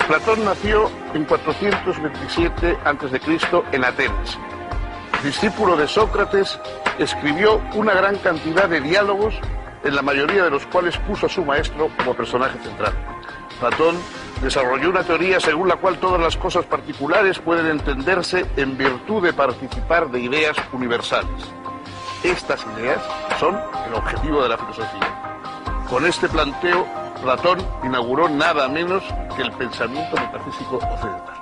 Platón nació en 427 a.C. en Atenas. Discípulo de Sócrates, escribió una gran cantidad de diálogos, en la mayoría de los cuales puso a su maestro como personaje central. Platón desarrolló una teoría según la cual todas las cosas particulares pueden entenderse en virtud de participar de ideas universales. Estas ideas son el objetivo de la filosofía. Con este planteo, Platón inauguró nada menos que el pensamiento metafísico occidental.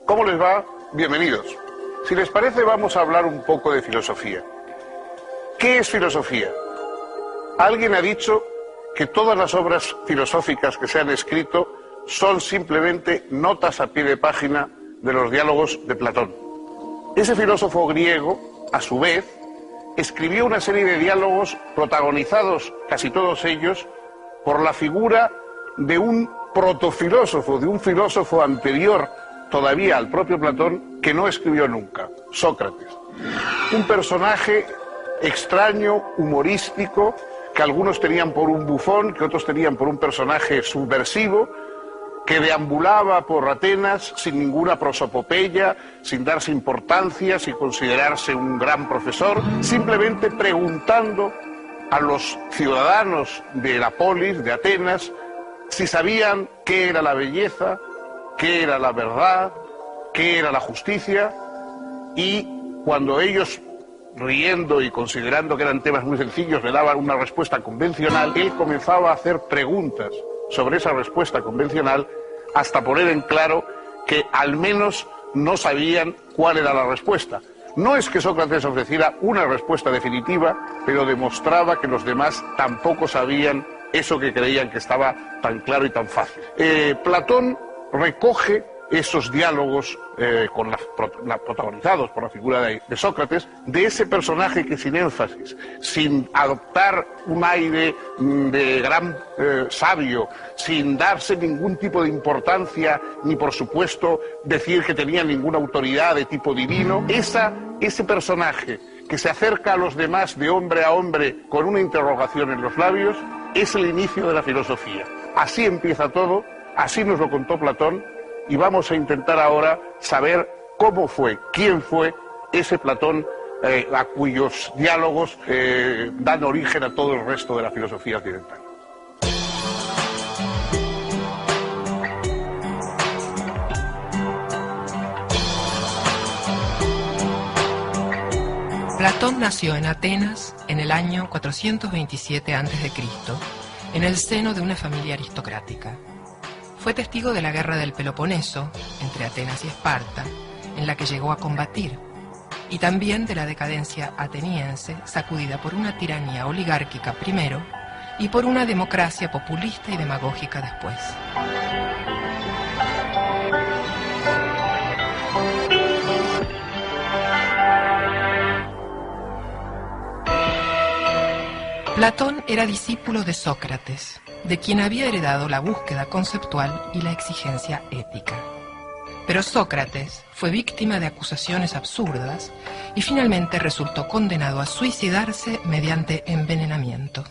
¿Cómo les va? Bienvenidos. Si les parece, vamos a hablar un poco de filosofía. ¿Qué es filosofía? Alguien ha dicho que todas las obras filosóficas que se han escrito son simplemente notas a pie de página de los diálogos de Platón. Ese filósofo griego, a su vez, escribió una serie de diálogos protagonizados, casi todos ellos, por la figura de un protofilósofo, de un filósofo anterior todavía al propio Platón, que no escribió nunca, Sócrates. Un personaje extraño, humorístico, que algunos tenían por un bufón, que otros tenían por un personaje subversivo, que deambulaba por Atenas sin ninguna prosopopeya, sin darse importancia, sin considerarse un gran profesor, simplemente preguntando a los ciudadanos de la polis, de Atenas, si sabían qué era la belleza, qué era la verdad, qué era la justicia, y cuando ellos, riendo y considerando que eran temas muy sencillos, le daban una respuesta convencional, él comenzaba a hacer preguntas sobre esa respuesta convencional hasta poner en claro que al menos no sabían cuál era la respuesta. No es que Sócrates ofreciera una respuesta definitiva, pero demostraba que los demás tampoco sabían eso que creían que estaba tan claro y tan fácil. Platón recoge esos diálogos protagonizados por la figura de Sócrates, de ese personaje que sin énfasis, sin adoptar un aire de gran sabio, sin darse ningún tipo de importancia, ni por supuesto decir que tenía ninguna autoridad de tipo divino, ese personaje que se acerca a los demás de hombre a hombre con una interrogación en los labios, es el inicio de la filosofía. Así empieza todo, así nos lo contó Platón, y vamos a intentar ahora saber cómo fue, quién fue ese Platón a cuyos diálogos dan origen a todo el resto de la filosofía occidental. Platón nació en Atenas en el año 427 a.C., en el seno de una familia aristocrática. Fue testigo de la guerra del Peloponeso, entre Atenas y Esparta, en la que llegó a combatir, y también de la decadencia ateniense, sacudida por una tiranía oligárquica primero y por una democracia populista y demagógica después. Platón era discípulo de Sócrates, de quien había heredado la búsqueda conceptual y la exigencia ética. Pero Sócrates fue víctima de acusaciones absurdas y finalmente resultó condenado a suicidarse mediante envenenamiento.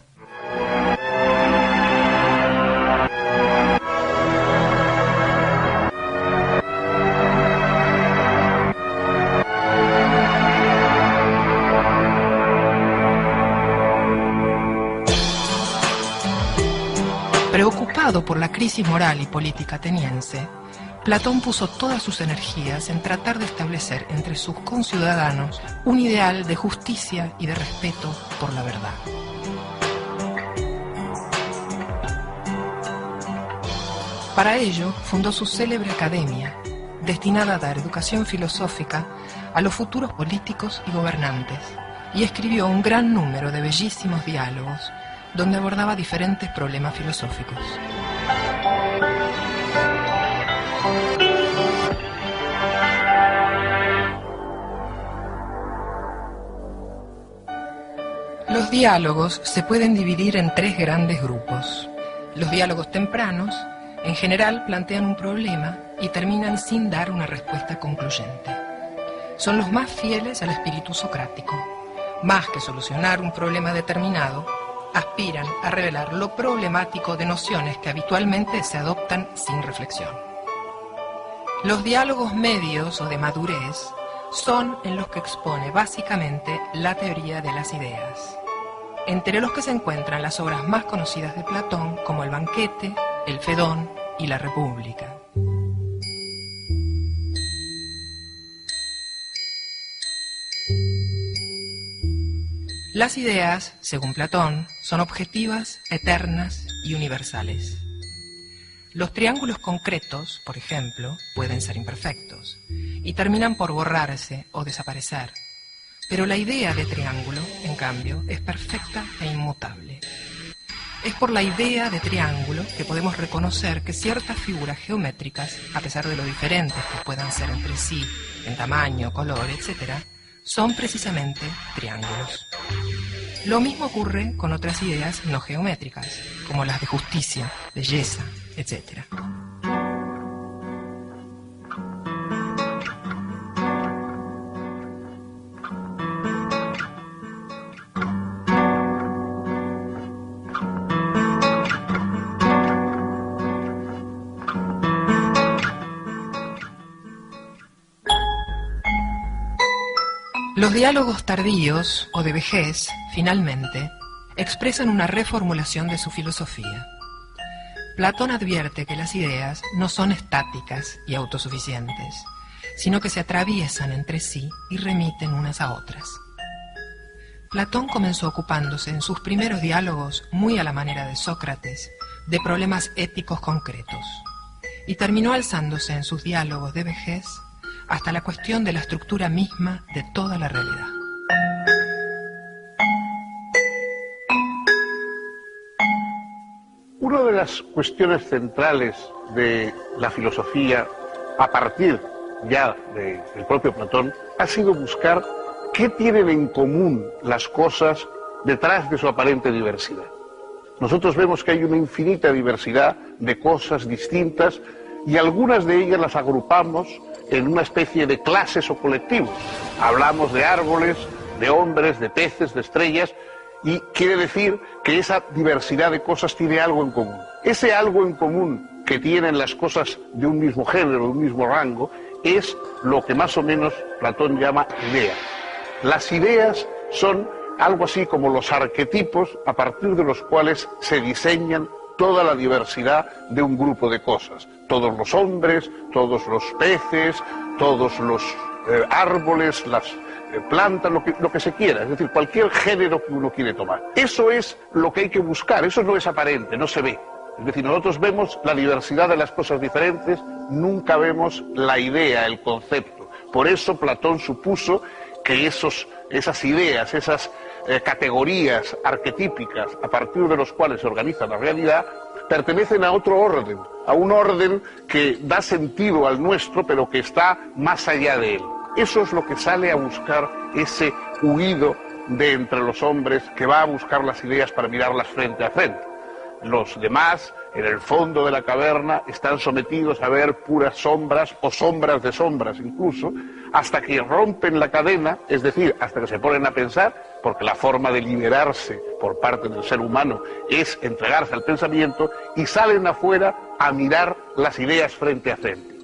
Preocupado por la crisis moral y política ateniense, Platón puso todas sus energías en tratar de establecer entre sus conciudadanos un ideal de justicia y de respeto por la verdad. Para ello, fundó su célebre academia, destinada a dar educación filosófica a los futuros políticos y gobernantes, y escribió un gran número de bellísimos diálogos, donde abordaba diferentes problemas filosóficos. Los diálogos se pueden dividir en tres grandes grupos. Los diálogos tempranos, en general, plantean un problema y terminan sin dar una respuesta concluyente. Son los más fieles al espíritu socrático. Más que solucionar un problema determinado, aspiran a revelar lo problemático de nociones que habitualmente se adoptan sin reflexión. Los diálogos medios o de madurez son en los que expone básicamente la teoría de las ideas, entre los que se encuentran las obras más conocidas de Platón como El Banquete, El Fedón y La República. Las ideas, según Platón, son objetivas, eternas y universales. Los triángulos concretos, por ejemplo, pueden ser imperfectos y terminan por borrarse o desaparecer, pero la idea de triángulo, en cambio, es perfecta e inmutable. Es por la idea de triángulo que podemos reconocer que ciertas figuras geométricas, a pesar de lo diferentes que puedan ser entre sí, en tamaño, color, etc., son precisamente triángulos. Lo mismo ocurre con otras ideas no geométricas, como las de justicia, belleza, etc. Los diálogos tardíos o de vejez, finalmente, expresan una reformulación de su filosofía. Platón advierte que las ideas no son estáticas y autosuficientes, sino que se atraviesan entre sí y remiten unas a otras. Platón comenzó ocupándose en sus primeros diálogos, muy a la manera de Sócrates, de problemas éticos concretos, y terminó alzándose en sus diálogos de vejez hasta la cuestión de la estructura misma de toda la realidad. Una de las cuestiones centrales de la filosofía, a partir ya del propio Platón, ha sido buscar qué tienen en común las cosas detrás de su aparente diversidad. Nosotros vemos que hay una infinita diversidad de cosas distintas y algunas de ellas las agrupamos en una especie de clases o colectivos. Hablamos de árboles, de hombres, de peces, de estrellas, y quiere decir que esa diversidad de cosas tiene algo en común. Ese algo en común que tienen las cosas de un mismo género, de un mismo rango, es lo que más o menos Platón llama idea. Las ideas son algo así como los arquetipos a partir de los cuales se diseñan toda la diversidad de un grupo de cosas. Todos los hombres, todos los peces, todos los árboles, las plantas, lo que se quiera. Es decir, cualquier género que uno quiere tomar. Eso es lo que hay que buscar. Eso no es aparente, no se ve. Es decir, nosotros vemos la diversidad de las cosas diferentes, nunca vemos la idea, el concepto. Por eso Platón supuso que esas ideas, esas categorías arquetípicas a partir de los cuales se organiza la realidad, pertenecen a otro orden, a un orden que da sentido al nuestro, pero que está más allá de él. Eso es lo que sale a buscar ese huido de entre los hombres que va a buscar las ideas para mirarlas frente a frente. Los demás, en el fondo de la caverna, están sometidos a ver puras sombras o sombras de sombras incluso, hasta que rompen la cadena, es decir, hasta que se ponen a pensar, porque la forma de liberarse por parte del ser humano es entregarse al pensamiento, y salen afuera a mirar las ideas frente a frente.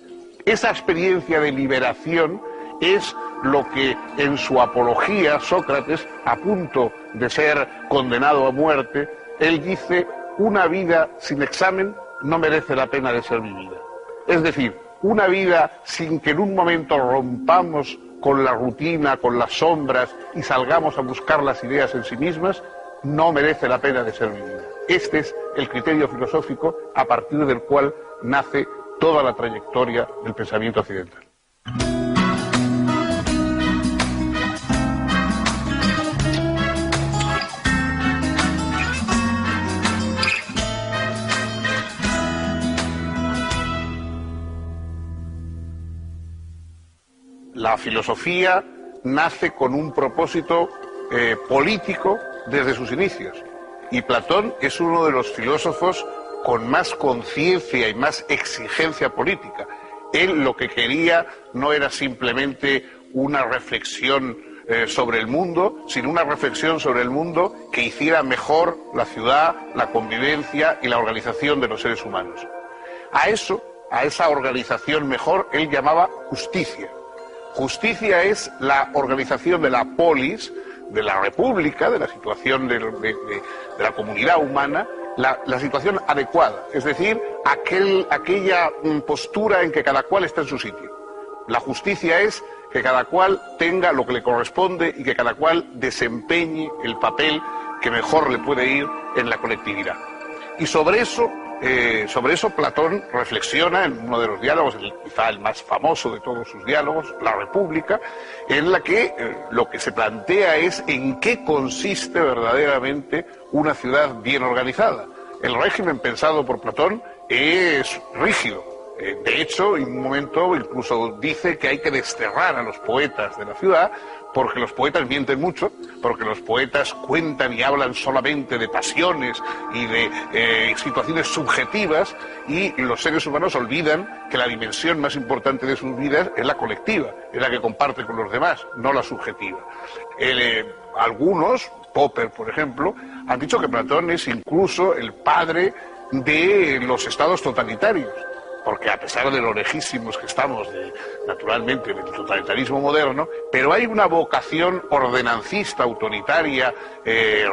Esa experiencia de liberación es lo que en su apología Sócrates, a punto de ser condenado a muerte, él dice: una vida sin examen no merece la pena de ser vivida. Es decir, una vida sin que en un momento rompamos con la rutina, con las sombras y salgamos a buscar las ideas en sí mismas, no merece la pena de ser vivida. Este es el criterio filosófico a partir del cual nace toda la trayectoria del pensamiento occidental. La filosofía nace con un propósito político desde sus inicios. Y Platón es uno de los filósofos con más conciencia y más exigencia política. Él lo que quería no era simplemente una reflexión sobre el mundo, sino una reflexión sobre el mundo que hiciera mejor la ciudad, la convivencia y la organización de los seres humanos. A esa organización mejor, él llamaba justicia. Justicia es la organización de la polis, de la república, de la situación de la comunidad humana, la situación adecuada, es decir, aquella postura en que cada cual está en su sitio. La justicia es que cada cual tenga lo que le corresponde y que cada cual desempeñe el papel que mejor le puede ir en la colectividad. Y sobre eso Platón reflexiona en uno de los diálogos, quizá el más famoso de todos sus diálogos, La República, en la que lo que se plantea es en qué consiste verdaderamente una ciudad bien organizada. El régimen pensado por Platón es rígido. De hecho, en un momento incluso dice que hay que desterrar a los poetas de la ciudad porque los poetas mienten mucho, porque los poetas cuentan y hablan solamente de pasiones y de situaciones subjetivas, y los seres humanos olvidan que la dimensión más importante de sus vidas es la colectiva, es la que comparte con los demás, no la subjetiva. Algunos, Popper por ejemplo, han dicho que Platón es incluso el padre de los estados totalitarios, porque a pesar de lo lejísimos que estamos, naturalmente, del totalitarismo moderno, pero hay una vocación ordenancista, autoritaria,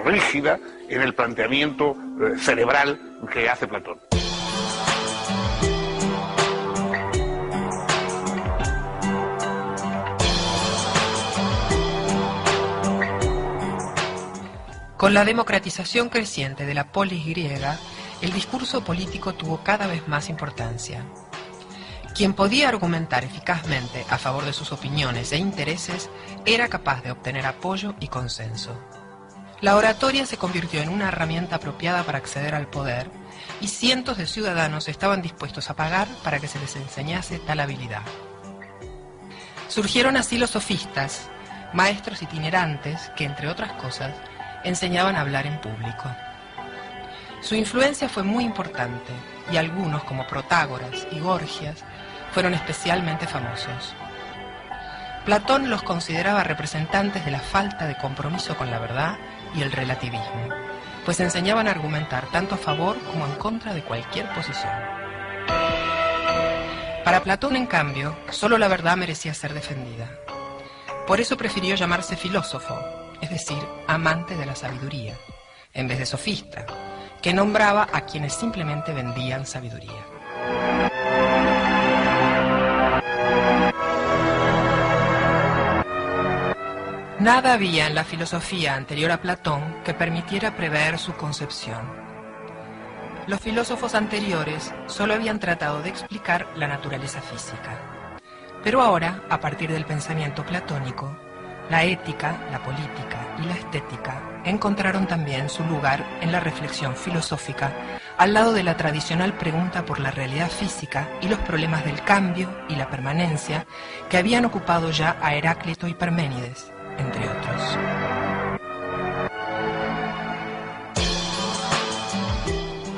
rígida, en el planteamiento cerebral que hace Platón. Con la democratización creciente de la polis griega, el discurso político tuvo cada vez más importancia. Quien podía argumentar eficazmente a favor de sus opiniones e intereses era capaz de obtener apoyo y consenso. La oratoria se convirtió en una herramienta apropiada para acceder al poder, y cientos de ciudadanos estaban dispuestos a pagar para que se les enseñase tal habilidad. Surgieron así los sofistas, maestros itinerantes que, entre otras cosas, enseñaban a hablar en público. Su influencia fue muy importante, y algunos, como Protágoras y Gorgias, fueron especialmente famosos. Platón los consideraba representantes de la falta de compromiso con la verdad y el relativismo, pues enseñaban a argumentar tanto a favor como en contra de cualquier posición. Para Platón, en cambio, solo la verdad merecía ser defendida. Por eso prefirió llamarse filósofo, es decir, amante de la sabiduría, en vez de sofista, que nombraba a quienes simplemente vendían sabiduría. Nada había en la filosofía anterior a Platón que permitiera prever su concepción. Los filósofos anteriores solo habían tratado de explicar la naturaleza física. Pero ahora, a partir del pensamiento platónico, la ética, la política y la estética encontraron también su lugar en la reflexión filosófica, al lado de la tradicional pregunta por la realidad física y los problemas del cambio y la permanencia que habían ocupado ya a Heráclito y Parménides, entre otros.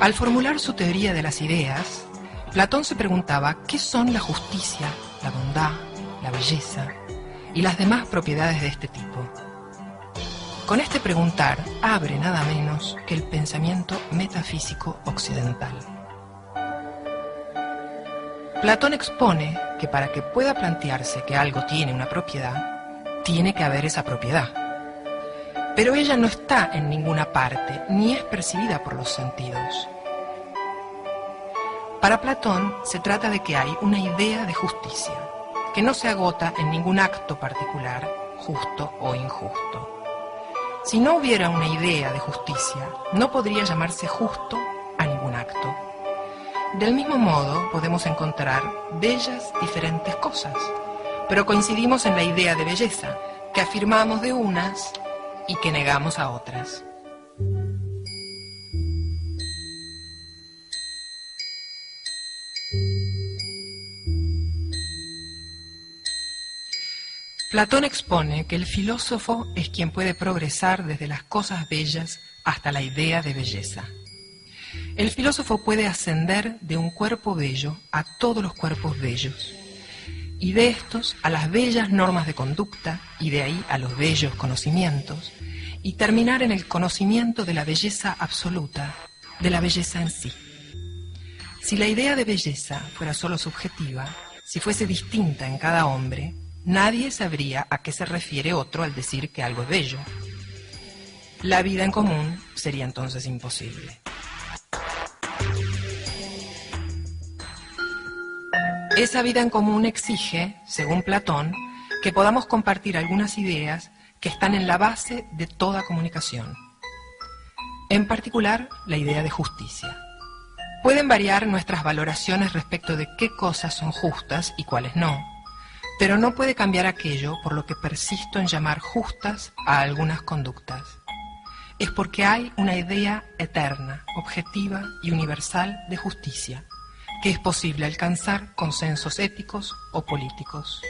Al formular su teoría de las ideas, Platón se preguntaba qué son la justicia, la bondad, la belleza y las demás propiedades de este tipo. Con este preguntar abre nada menos que el pensamiento metafísico occidental. Platón expone que para que pueda plantearse que algo tiene una propiedad, tiene que haber esa propiedad. Pero ella no está en ninguna parte, ni es percibida por los sentidos. Para Platón se trata de que hay una idea de justicia, que no se agota en ningún acto particular, justo o injusto. Si no hubiera una idea de justicia, no podría llamarse justo a ningún acto. Del mismo modo, podemos encontrar bellas diferentes cosas, pero coincidimos en la idea de belleza, que afirmamos de unas y que negamos a otras. Platón expone que el filósofo es quien puede progresar desde las cosas bellas hasta la idea de belleza. El filósofo puede ascender de un cuerpo bello a todos los cuerpos bellos, y de estos a las bellas normas de conducta, y de ahí a los bellos conocimientos, y terminar en el conocimiento de la belleza absoluta, de la belleza en sí. Si la idea de belleza fuera solo subjetiva, si fuese distinta en cada hombre, nadie sabría a qué se refiere otro al decir que algo es bello. La vida en común sería entonces imposible. Esa vida en común exige, según Platón, que podamos compartir algunas ideas que están en la base de toda comunicación. En particular, la idea de justicia. Pueden variar nuestras valoraciones respecto de qué cosas son justas y cuáles no, pero no puede cambiar aquello por lo que persisto en llamar justas a algunas conductas. Es porque hay una idea eterna, objetiva y universal de justicia, que es posible alcanzar consensos éticos o políticos.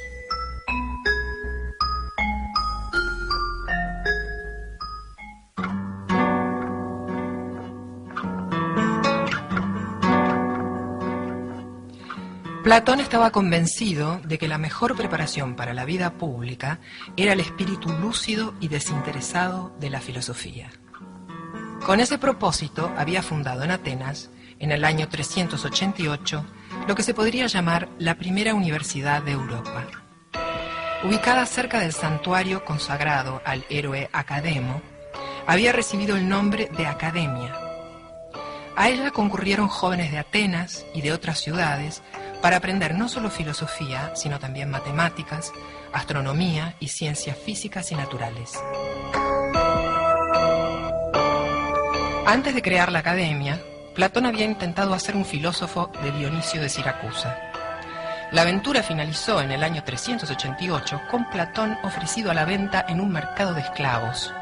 Platón estaba convencido de que la mejor preparación para la vida pública era el espíritu lúcido y desinteresado de la filosofía. Con ese propósito había fundado en Atenas, en el año 388, lo que se podría llamar la primera universidad de Europa. Ubicada cerca del santuario consagrado al héroe Academo, había recibido el nombre de Academia. A ella concurrieron jóvenes de Atenas y de otras ciudades para aprender no solo filosofía, sino también matemáticas, astronomía y ciencias físicas y naturales. Antes de crear la academia, Platón había intentado hacer un filósofo de Dionisio de Siracusa. La aventura finalizó en el año 388 con Platón ofrecido a la venta en un mercado de esclavos,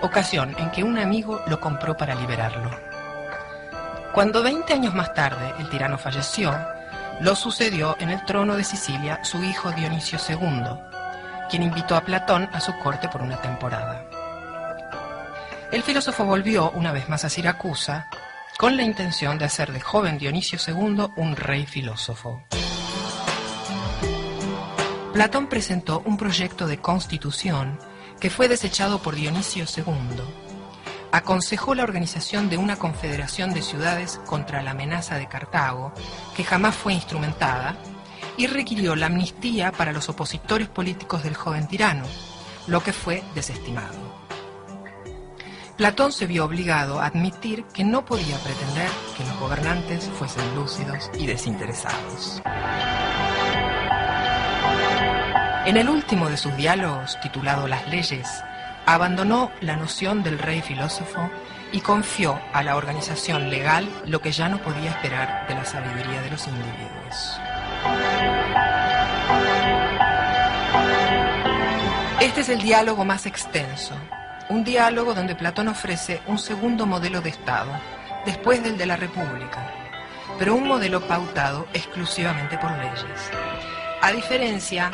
ocasión en que un amigo lo compró para liberarlo. Cuando 20 años más tarde el tirano falleció, lo sucedió en el trono de Sicilia su hijo Dionisio II, quien invitó a Platón a su corte por una temporada. El filósofo volvió una vez más a Siracusa con la intención de hacer del joven Dionisio II un rey filósofo. Platón presentó un proyecto de constitución que fue desechado por Dionisio II. Aconsejó la organización de una confederación de ciudades contra la amenaza de Cartago, que jamás fue instrumentada, y requirió la amnistía para los opositores políticos del joven tirano, lo que fue desestimado. Platón se vio obligado a admitir que no podía pretender que los gobernantes fuesen lúcidos y desinteresados. En el último de sus diálogos, titulado Las leyes, abandonó la noción del rey filósofo y confió a la organización legal lo que ya no podía esperar de la sabiduría de los individuos. Este es el diálogo más extenso, un diálogo donde Platón ofrece un segundo modelo de Estado, después del de la República, pero un modelo pautado exclusivamente por leyes, a diferencia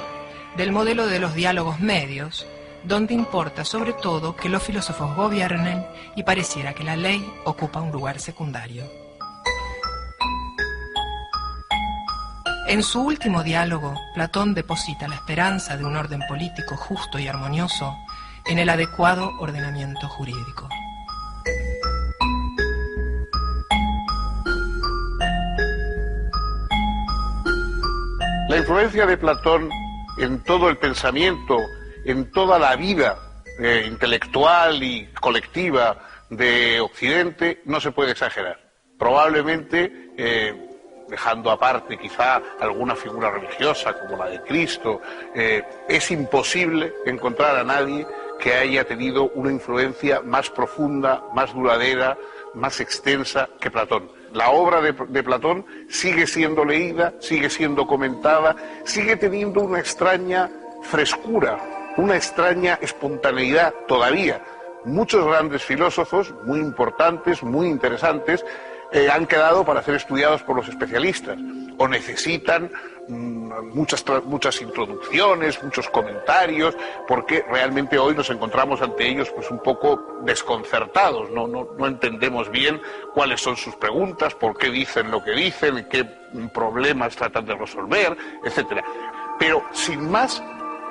del modelo de los diálogos medios, donde importa sobre todo que los filósofos gobiernen y pareciera que la ley ocupa un lugar secundario. En su último diálogo, Platón deposita la esperanza de un orden político justo y armonioso en el adecuado ordenamiento jurídico. La influencia de Platón en todo el pensamiento, en toda la vida intelectual y colectiva de Occidente, no se puede exagerar. Probablemente, dejando aparte quizá alguna figura religiosa como la de Cristo, es imposible encontrar a nadie que haya tenido una influencia más profunda, más duradera, más extensa que Platón. La obra de Platón sigue siendo leída, sigue siendo comentada, sigue teniendo una extraña frescura, una extraña espontaneidad todavía. Muchos grandes filósofos, muy importantes, muy interesantes, han quedado para ser estudiados por los especialistas, o necesitan muchas introducciones, muchos comentarios, porque realmente hoy nos encontramos ante ellos pues un poco desconcertados, no entendemos bien cuáles son sus preguntas, por qué dicen lo que dicen, qué problemas tratan de resolver, etcétera. Pero sin más,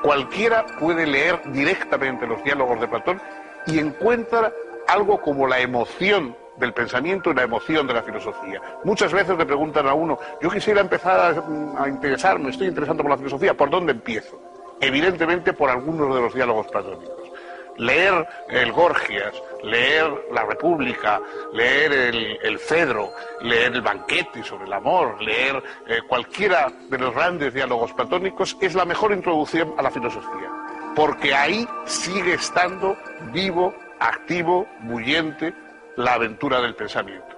cualquiera puede leer directamente los diálogos de Platón y encuentra algo como la emoción del pensamiento y la emoción de la filosofía. Muchas veces le preguntan a uno, yo quisiera empezar a interesarme, estoy interesando por la filosofía, ¿por dónde empiezo? Evidentemente por algunos de los diálogos platónicos. Leer el Gorgias, leer la República, leer el Fedro, leer el Banquete sobre el amor, leer cualquiera de los grandes diálogos platónicos es la mejor introducción a la filosofía, porque ahí sigue estando vivo, activo, bullente, la aventura del pensamiento.